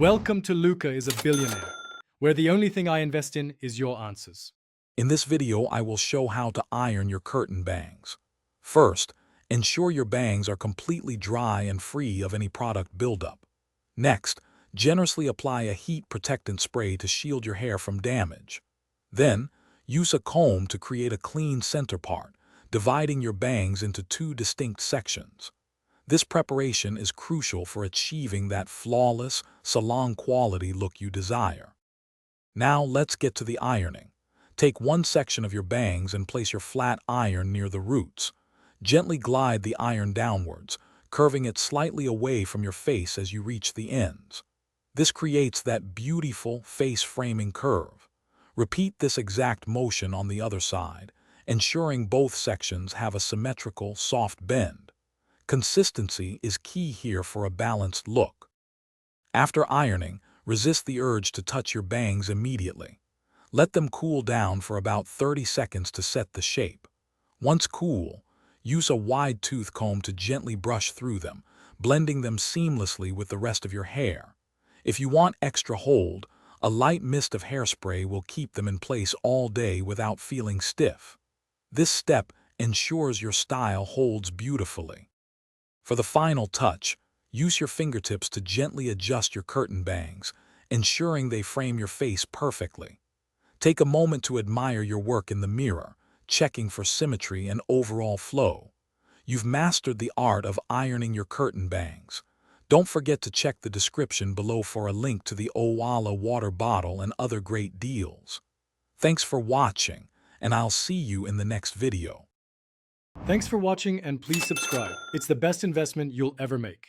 Welcome to Luca is a Billionaire, where the only thing I invest in is your answers. In this video, I will show how to iron your curtain bangs. First, ensure your bangs are completely dry and free of any product buildup. Next, generously apply a heat protectant spray to shield your hair from damage. Then, use a comb to create a clean center part, dividing your bangs into two distinct sections. This preparation is crucial for achieving that flawless, salon-quality look you desire. Now let's get to the ironing. Take one section of your bangs and place your flat iron near the roots. Gently glide the iron downwards, curving it slightly away from your face as you reach the ends. This creates that beautiful face-framing curve. Repeat this exact motion on the other side, ensuring both sections have a symmetrical, soft bend. Consistency is key here for a balanced look. After ironing, resist the urge to touch your bangs immediately. Let them cool down for about 30 seconds to set the shape. Once cool, use a wide tooth comb to gently brush through them, blending them seamlessly with the rest of your hair. If you want extra hold, a light mist of hairspray will keep them in place all day without feeling stiff. This step ensures your style holds beautifully. For the final touch, use your fingertips to gently adjust your curtain bangs, ensuring they frame your face perfectly. Take a moment to admire your work in the mirror, checking for symmetry and overall flow. You've mastered the art of ironing your curtain bangs. Don't forget to check the description below for a link to the Owala water bottle and other great deals. Thanks for watching, and I'll see you in the next video. Thanks for watching and please subscribe. It's the best investment you'll ever make.